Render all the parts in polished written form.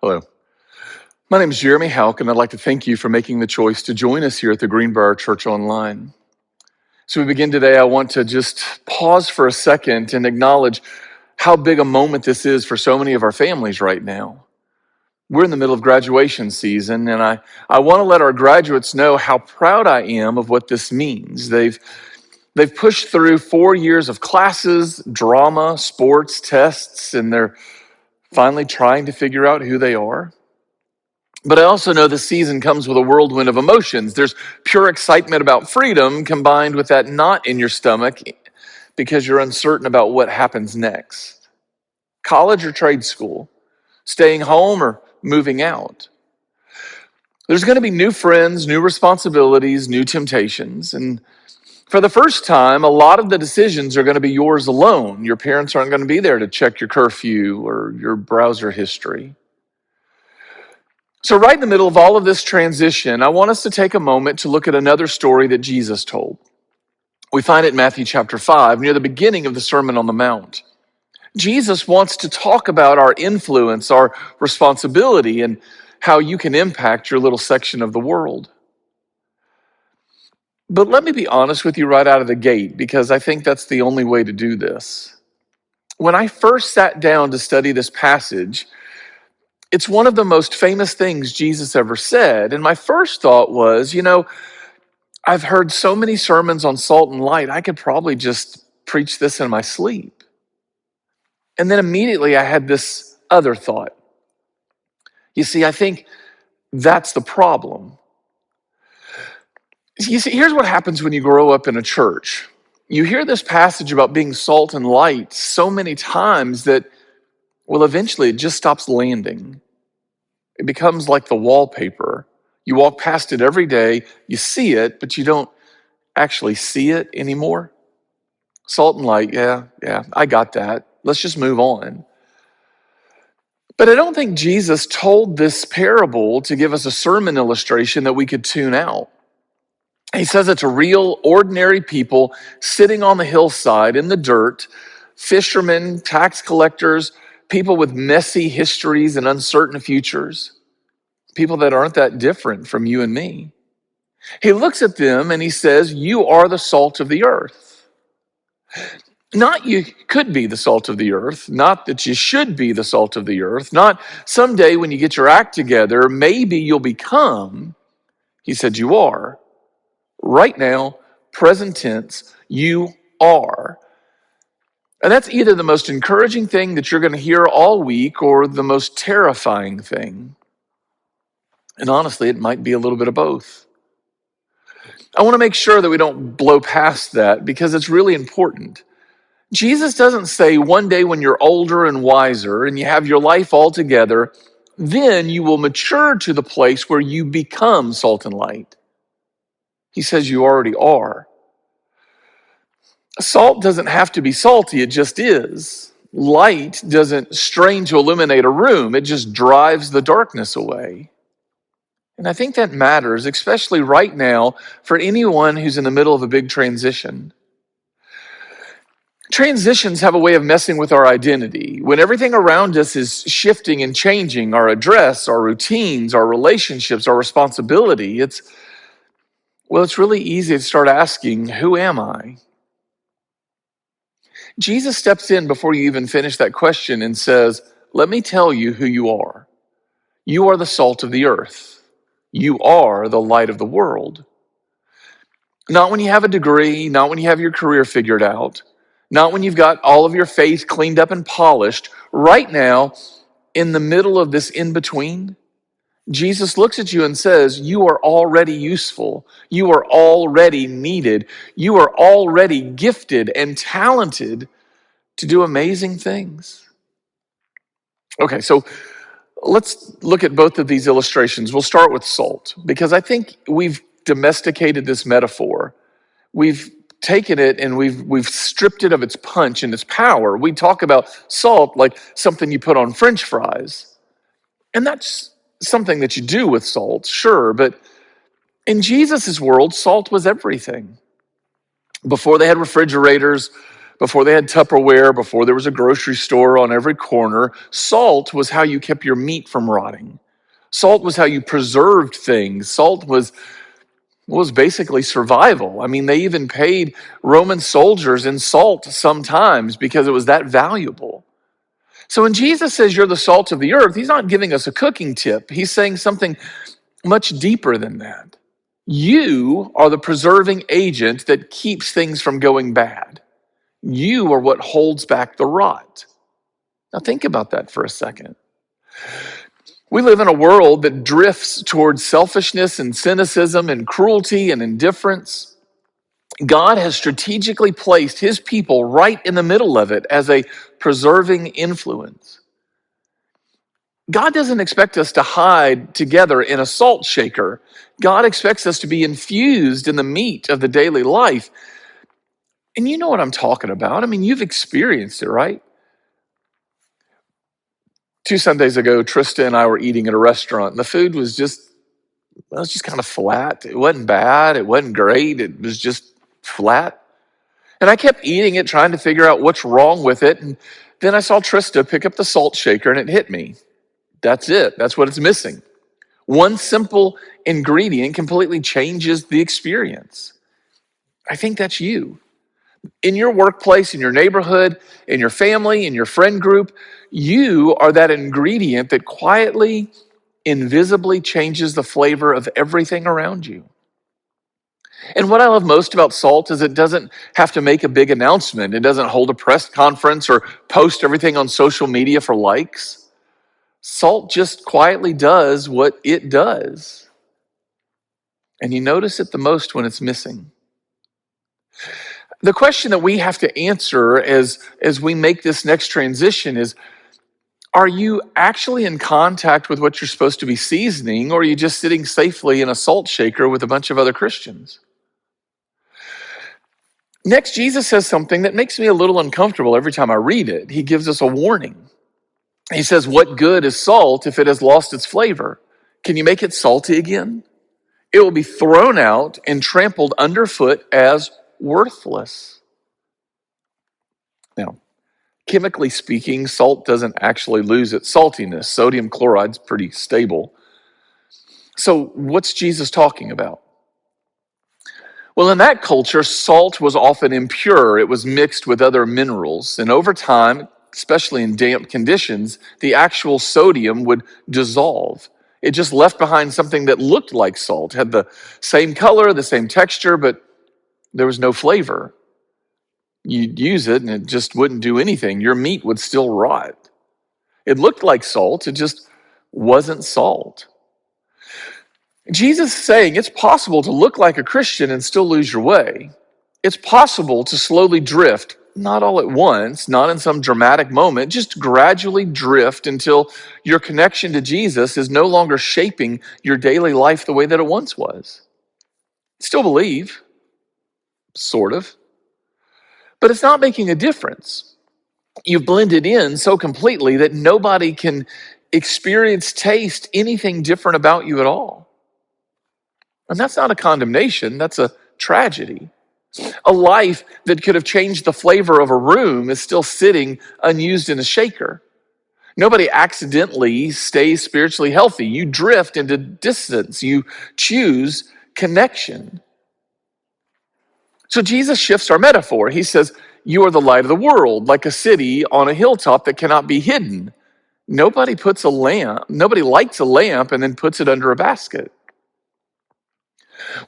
Hello. My name is Jeremy Houck, and I'd like to thank you for making the choice to join us here at the Greenbrier Church Online. So we begin today, I want to just pause for a second and acknowledge how big a moment this is for so many of our families right now. We're in the middle of graduation season, and I want to let our graduates know how proud I am of what this means. They've pushed through 4 years of classes, drama, sports, tests, and they're finally trying to figure out who they are. But I also know the season comes with a whirlwind of emotions. There's pure excitement about freedom combined with that knot in your stomach because you're uncertain about what happens next. College or trade school, staying home or moving out. There's going to be new friends, new responsibilities, new temptations. And for the first time, a lot of the decisions are going to be yours alone. Your parents aren't going to be there to check your curfew or your browser history. So right in the middle of all of this transition, I want us to take a moment to look at another story that Jesus told. We find it in Matthew chapter 5, near the beginning of the Sermon on the Mount. Jesus wants to talk about our influence, our responsibility, and how you can impact your little section of the world. But let me be honest with you right out of the gate, because I think that's the only way to do this. When I first sat down to study this passage, it's one of the most famous things Jesus ever said. And my first thought was, I've heard so many sermons on salt and light, I could probably just preach this in my sleep. And then immediately I had this other thought. You see, I think that's the problem. You see, here's what happens when you grow up in a church. You hear this passage about being salt and light so many times that, well, eventually it just stops landing. It becomes like the wallpaper. You walk past it every day, you see it, but you don't actually see it anymore. Salt and light, yeah, I got that. Let's just move on. But I don't think Jesus told this parable to give us a sermon illustration that we could tune out. He says it to real, ordinary people sitting on the hillside in the dirt, fishermen, tax collectors, people with messy histories and uncertain futures, people that aren't that different from you and me. He looks at them and he says, you are the salt of the earth. Not you could be the salt of the earth, not that you should be the salt of the earth, not someday when you get your act together, maybe you'll become. He said, you are. Right now, present tense, you are. And that's either the most encouraging thing that you're going to hear all week or the most terrifying thing. And honestly, it might be a little bit of both. I want to make sure that we don't blow past that because it's really important. Jesus doesn't say one day when you're older and wiser and you have your life all together, then you will mature to the place where you become salt and light. He says you already are. Salt doesn't have to be salty, it just is. Light doesn't strain to illuminate a room, it just drives the darkness away. And I think that matters, especially right now, for anyone who's in the middle of a big transition. Transitions have a way of messing with our identity. When everything around us is shifting and changing, our address, our routines, our relationships, our responsibility, it's really easy to start asking, who am I? Jesus steps in before you even finish that question and says, let me tell you who you are. You are the salt of the earth. You are the light of the world. Not when you have a degree, not when you have your career figured out, not when you've got all of your faith cleaned up and polished. Right now, in the middle of this in-between, Jesus looks at you and says, you are already useful. You are already needed. You are already gifted and talented to do amazing things. Okay, so let's look at both of these illustrations. We'll start with salt, because I think we've domesticated this metaphor. We've taken it and we've stripped it of its punch and its power. We talk about salt like something you put on French fries. And that's something that you do with salt, sure, but in Jesus' world, salt was everything. Before they had refrigerators, Before they had Tupperware, before there was a grocery store on every corner, salt was how you kept your meat from rotting. Salt was how you preserved things. Salt was basically survival. I mean, they even paid Roman soldiers in salt sometimes because it was that valuable. So when Jesus says you're the salt of the earth, he's not giving us a cooking tip. He's saying something much deeper than that. You are the preserving agent that keeps things from going bad. You are what holds back the rot. Now think about that for a second. We live in a world that drifts towards selfishness and cynicism and cruelty and indifference. God has strategically placed his people right in the middle of it as a preserving influence. God doesn't expect us to hide together in a salt shaker. God expects us to be infused in the meat of the daily life. And you know what I'm talking about. I mean, you've experienced it, right? 2 Sundays ago, Trista and I were eating at a restaurant, and the food was just kind of flat. It wasn't bad. It wasn't great. It was just flat. And I kept eating it, trying to figure out what's wrong with it. And then I saw Trista pick up the salt shaker, and it hit me. That's it. That's what it's missing. One simple ingredient completely changes the experience. I think that's you. In your workplace, in your neighborhood, in your family, in your friend group, you are that ingredient that quietly, invisibly changes the flavor of everything around you. And what I love most about salt is it doesn't have to make a big announcement. It doesn't hold a press conference or post everything on social media for likes. Salt just quietly does what it does. And you notice it the most when it's missing. The question that we have to answer as we make this next transition is, are you actually in contact with what you're supposed to be seasoning, or are you just sitting safely in a salt shaker with a bunch of other Christians? Next, Jesus says something that makes me a little uncomfortable every time I read it. He gives us a warning. He says, what good is salt if it has lost its flavor? Can you make it salty again? It will be thrown out and trampled underfoot as worthless. Now, chemically speaking, salt doesn't actually lose its saltiness. Sodium chloride's pretty stable. So what's Jesus talking about? Well, in that culture, salt was often impure. It was mixed with other minerals. And over time, especially in damp conditions, the actual sodium would dissolve. It just left behind something that looked like salt, had the same color, the same texture, but there was no flavor. You'd use it and it just wouldn't do anything. Your meat would still rot. It looked like salt, it just wasn't salt. Jesus is saying it's possible to look like a Christian and still lose your way. It's possible to slowly drift, not all at once, not in some dramatic moment, just gradually drift until your connection to Jesus is no longer shaping your daily life the way that it once was. Still believe, sort of, but it's not making a difference. You've blended in so completely that nobody can experience, taste anything different about you at all. And that's not a condemnation, that's a tragedy. A life that could have changed the flavor of a room is still sitting unused in a shaker. Nobody accidentally stays spiritually healthy. You drift into distance. You choose connection. So Jesus shifts our metaphor. He says, you are the light of the world, like a city on a hilltop that cannot be hidden. Nobody lights a lamp and then puts it under a basket.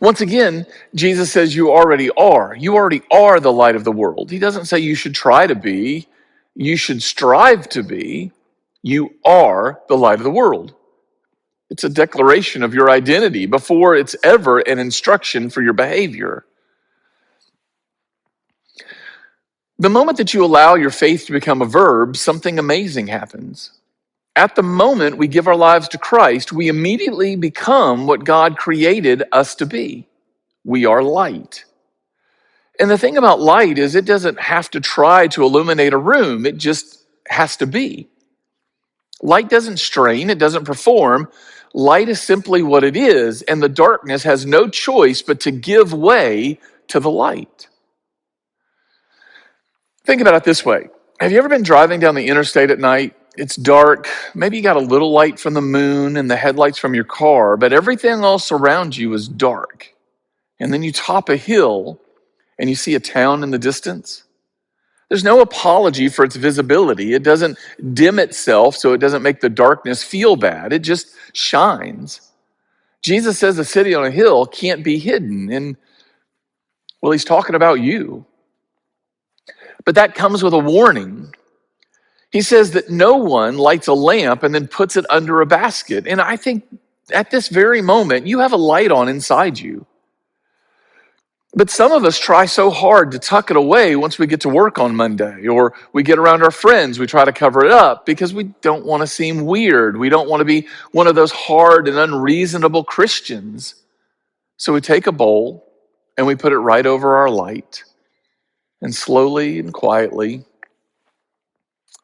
Once again, Jesus says you already are. You already are the light of the world. He doesn't say you should try to be. You should strive to be. You are the light of the world. It's a declaration of your identity before it's ever an instruction for your behavior. The moment that you allow your faith to become a verb, something amazing happens. At the moment we give our lives to Christ, we immediately become what God created us to be. We are light. And the thing about light is it doesn't have to try to illuminate a room. It just has to be. Light doesn't strain. It doesn't perform. Light is simply what it is, and the darkness has no choice but to give way to the light. Think about it this way. Have you ever been driving down the interstate at night? It's dark. Maybe you got a little light from the moon and the headlights from your car, but everything else around you is dark. And then you top a hill and you see a town in the distance. There's no apology for its visibility. It doesn't dim itself so it doesn't make the darkness feel bad. It just shines. Jesus says a city on a hill can't be hidden. And, well, he's talking about you. But that comes with a warning. He says that no one lights a lamp and then puts it under a basket. And I think at this very moment, you have a light on inside you. But some of us try so hard to tuck it away once we get to work on Monday, or we get around our friends, we try to cover it up because we don't want to seem weird. We don't want to be one of those hard and unreasonable Christians. So we take a bowl and we put it right over our light, and slowly and quietly,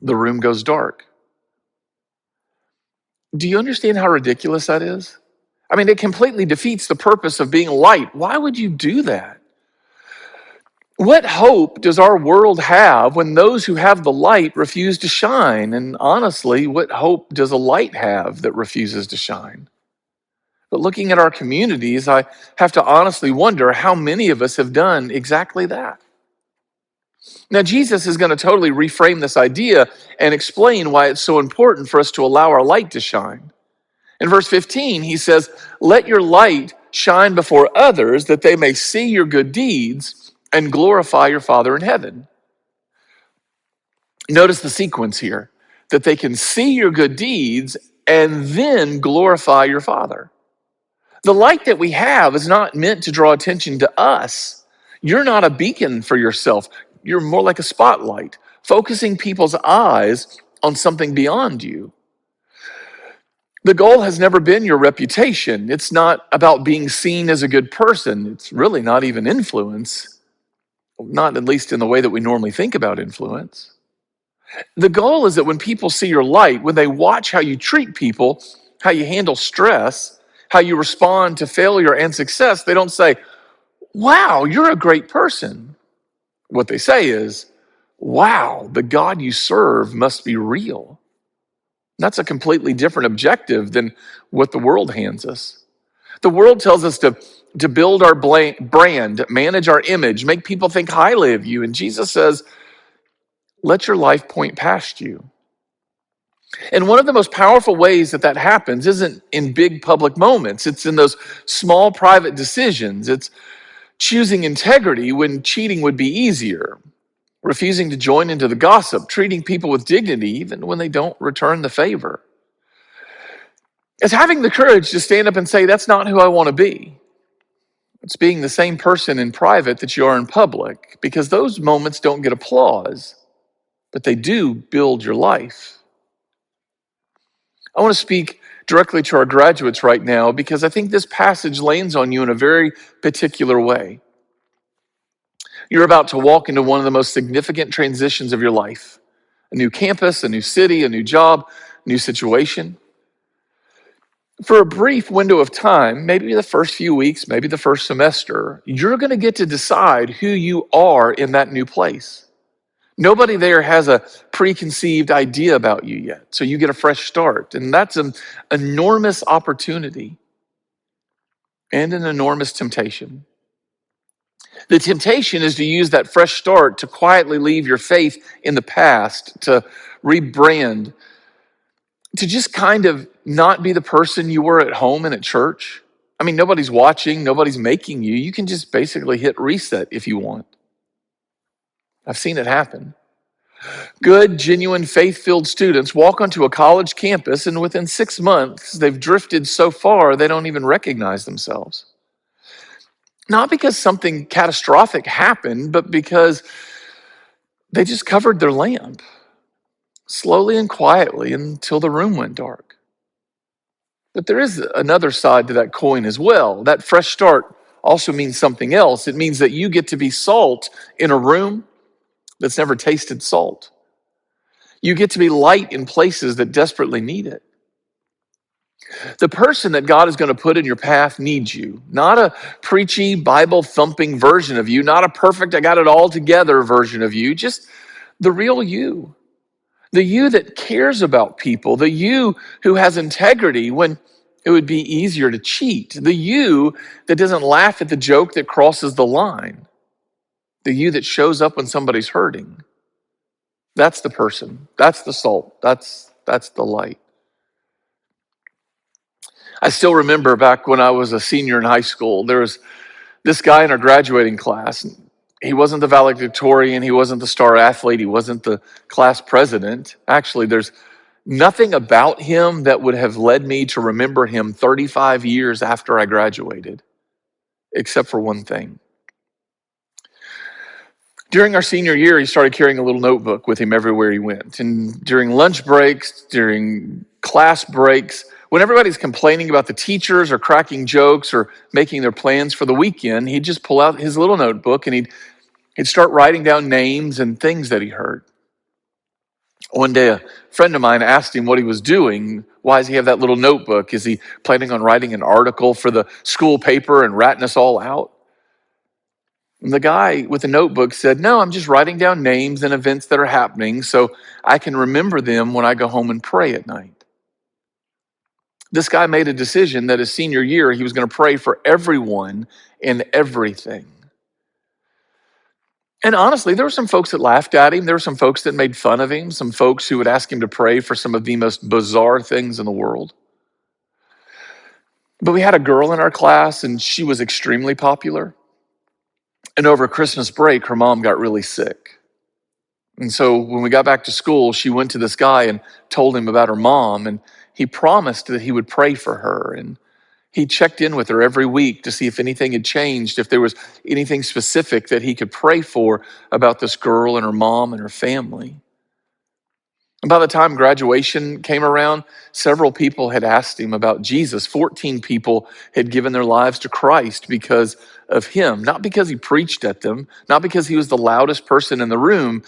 the room goes dark. Do you understand how ridiculous that is? I mean, it completely defeats the purpose of being light. Why would you do that? What hope does our world have when those who have the light refuse to shine? And honestly, what hope does a light have that refuses to shine? But looking at our communities, I have to honestly wonder how many of us have done exactly that. Now, Jesus is going to totally reframe this idea and explain why it's so important for us to allow our light to shine. In verse 15, he says, "Let your light shine before others that they may see your good deeds and glorify your Father in heaven." Notice the sequence here, that they can see your good deeds and then glorify your Father. The light that we have is not meant to draw attention to us. You're not a beacon for yourself. You're more like a spotlight, focusing people's eyes on something beyond you. The goal has never been your reputation. It's not about being seen as a good person. It's really not even influence, not at least in the way that we normally think about influence. The goal is that when people see your light, when they watch how you treat people, how you handle stress, how you respond to failure and success, they don't say, "Wow, you're a great person." What they say is, "Wow, the God you serve must be real." That's a completely different objective than what the world hands us. The world tells us to build our brand, manage our image, make people think highly of you. And Jesus says, let your life point past you. And one of the most powerful ways that that happens isn't in big public moments. It's in those small private decisions. It's choosing integrity when cheating would be easier, refusing to join into the gossip, treating people with dignity even when they don't return the favor. It's having the courage to stand up and say, that's not who I want to be. It's being the same person in private that you are in public, because those moments don't get applause, but they do build your life. I want to speak directly to our graduates right now because I think this passage lands on you in a very particular way. You're about to walk into one of the most significant transitions of your life. A new campus, a new city, a new job, new situation. For a brief window of time, maybe the first few weeks, maybe the first semester, you're going to get to decide who you are in that new place. Nobody there has a preconceived idea about you yet, so you get a fresh start. And that's an enormous opportunity and an enormous temptation. The temptation is to use that fresh start to quietly leave your faith in the past, to rebrand, to just kind of not be the person you were at home and at church. I mean, nobody's watching, nobody's making you. You can just basically hit reset if you want. I've seen it happen. Good, genuine, faith-filled students walk onto a college campus, and within 6 months, they've drifted so far they don't even recognize themselves. Not because something catastrophic happened, but because they just covered their lamp slowly and quietly until the room went dark. But there is another side to that coin as well. That fresh start also means something else. It means that you get to be salt in a room that's never tasted salt. You get to be light in places that desperately need it. The person that God is going to put in your path needs you, not a preachy, Bible-thumping version of you, not a perfect, I got it all together version of you, just The real you. The you that cares about people. The you who has integrity when it would be easier to cheat. The you that doesn't laugh at the joke that crosses the line. The you that shows up when somebody's hurting. That's the person. That's the salt. That's the light. I still remember back when I was a senior in high school, there was this guy in our graduating class. He wasn't the valedictorian, he wasn't the star athlete, he wasn't the class president. Actually, there's nothing about him that would have led me to remember him 35 years after I graduated, except for one thing. During our senior year, he started carrying a little notebook with him everywhere he went. And during lunch breaks, during class breaks, when everybody's complaining about the teachers or cracking jokes or making their plans for the weekend, he'd just pull out his little notebook and he'd start writing down names and things that he heard. One day, a friend of mine asked him what he was doing. Why does he have that little notebook? Is he planning on writing an article for the school paper and ratting us all out? And the guy with the notebook said, no, I'm just writing down names and events that are happening so I can remember them when I go home and pray at night. This guy made a decision that his senior year, he was going to pray for everyone and everything. And honestly, there were some folks that laughed at him. There were some folks that made fun of him, some folks who would ask him to pray for some of the most bizarre things in the world. But we had a girl in our class, and she was extremely popular. And over Christmas break, her mom got really sick. And so when we got back to school, she went to this guy and told him about her mom, and he promised that he would pray for her. And he checked in with her every week to see if anything had changed, if there was anything specific that he could pray for about this girl and her mom and her family. And by the time graduation came around, several people had asked him about Jesus. 14 people had given their lives to Christ because of him, not because he preached at them, not because he was the loudest person in the room,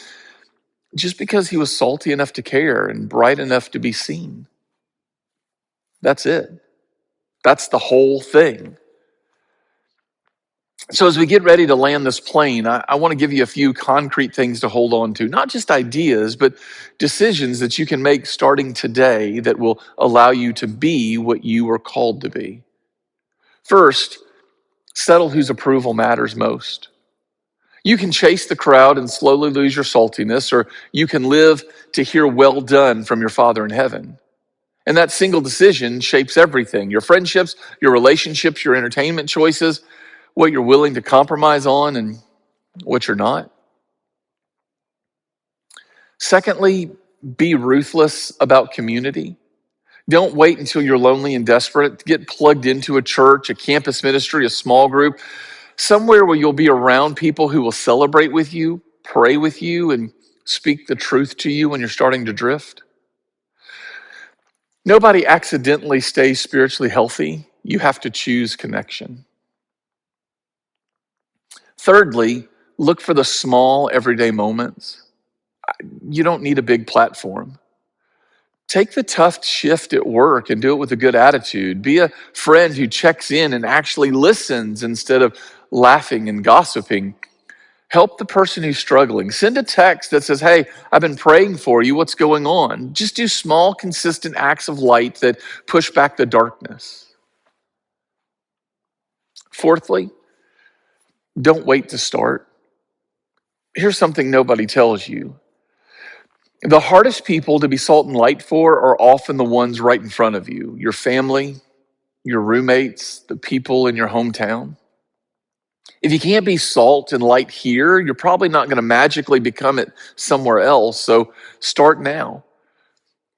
just because he was salty enough to care and bright enough to be seen. That's it. That's the whole thing. So as we get ready to land this plane, I want to give you a few concrete things to hold on to, not just ideas, but decisions that you can make starting today that will allow you to be what you were called to be. First, settle whose approval matters most. You can chase the crowd and slowly lose your saltiness, or you can live to hear well done from your Father in heaven. And that single decision shapes everything: your friendships, your relationships, your entertainment choices, what you're willing to compromise on and what you're not. Secondly, be ruthless about community. Don't wait until you're lonely and desperate to get plugged into a church, a campus ministry, a small group, somewhere where you'll be around people who will celebrate with you, pray with you, and speak the truth to you when you're starting to drift. Nobody accidentally stays spiritually healthy. You have to choose connection. Thirdly, look for the small everyday moments. You don't need a big platform. Take the tough shift at work and do it with a good attitude. Be a friend who checks in and actually listens instead of laughing and gossiping. Help the person who's struggling. Send a text that says, hey, I've been praying for you. What's going on? Just do small, consistent acts of light that push back the darkness. Fourthly, don't wait to start. Here's something nobody tells you. The hardest people to be salt and light for are often the ones right in front of you: your family, your roommates, the people in your hometown. If you can't be salt and light here, you're probably not going to magically become it somewhere else. So start now.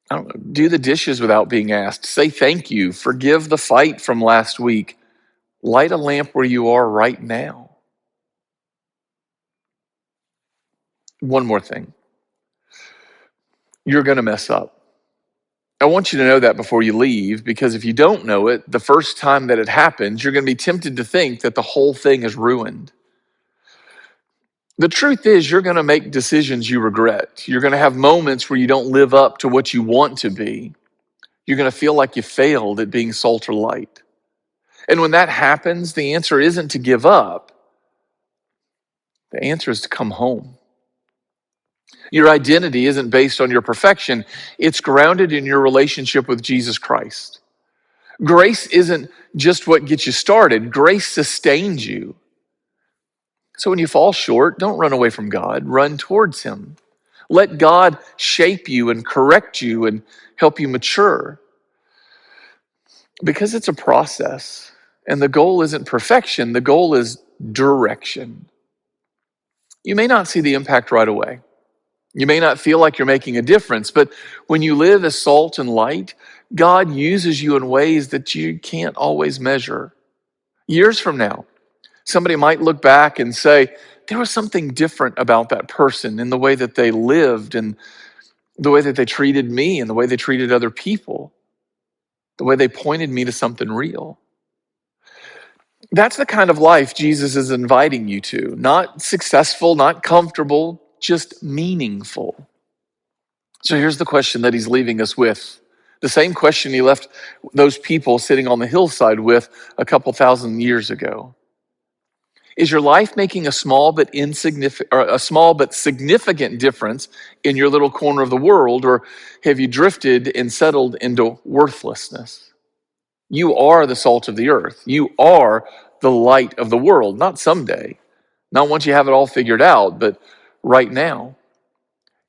I don't know, do the dishes without being asked. Say thank you. Forgive the fight from last week. Light a lamp where you are right now. One more thing. You're going to mess up. I want you to know that before you leave, because if you don't know it, the first time that it happens, you're going to be tempted to think that the whole thing is ruined. The truth is, you're going to make decisions you regret. You're going to have moments where you don't live up to what you want to be. You're going to feel like you failed at being salt or light. And when that happens, the answer isn't to give up. The answer is to come home. Your identity isn't based on your perfection. It's grounded in your relationship with Jesus Christ. Grace isn't just what gets you started. Grace sustains you. So when you fall short, don't run away from God. Run towards him. Let God shape you and correct you and help you mature, because it's a process. And the goal isn't perfection. The goal is direction. You may not see the impact right away. You may not feel like you're making a difference, but when you live as salt and light, God uses you in ways that you can't always measure. Years from now, somebody might look back and say, there was something different about that person in the way that they lived and the way that they treated me and the way they treated other people, the way they pointed me to something real. That's the kind of life Jesus is inviting you to. Not successful, not comfortable, just meaningful. So here's the question that he's leaving us with. The same question he left those people sitting on the hillside with a couple thousand years ago. Is your life making a small but insignificant, or a small but significant difference in your little corner of the world, or have you drifted and settled into worthlessness? You are the salt of the earth. You are the light of the world, not someday, not once you have it all figured out, but right now.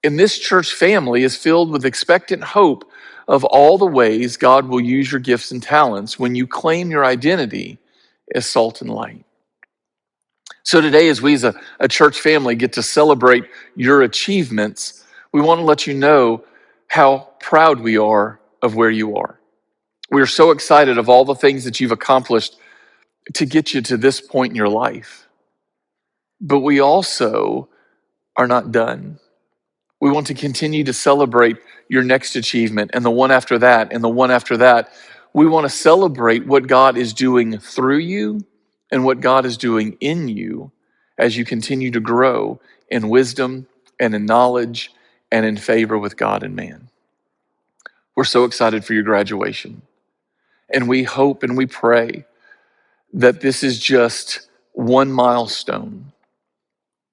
And this church family is filled with expectant hope of all the ways God will use your gifts and talents when you claim your identity as salt and light. So today, as we as a church family get to celebrate your achievements, we want to let you know how proud we are of where you are. We are so excited of all the things that you've accomplished to get you to this point in your life. But we also are not done. We want to continue to celebrate your next achievement and the one after that and the one after that. We want to celebrate what God is doing through you and what God is doing in you as you continue to grow in wisdom and in knowledge and in favor with God and man. We're so excited for your graduation. And we hope and we pray that this is just one milestone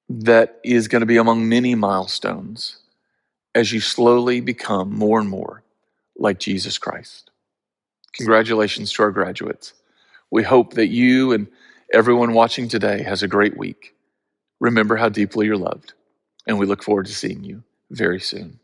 that is going to be among many milestones as you slowly become more and more like Jesus Christ. Congratulations to our graduates. We hope that you and everyone watching today has a great week. Remember how deeply you're loved, and we look forward to seeing you very soon.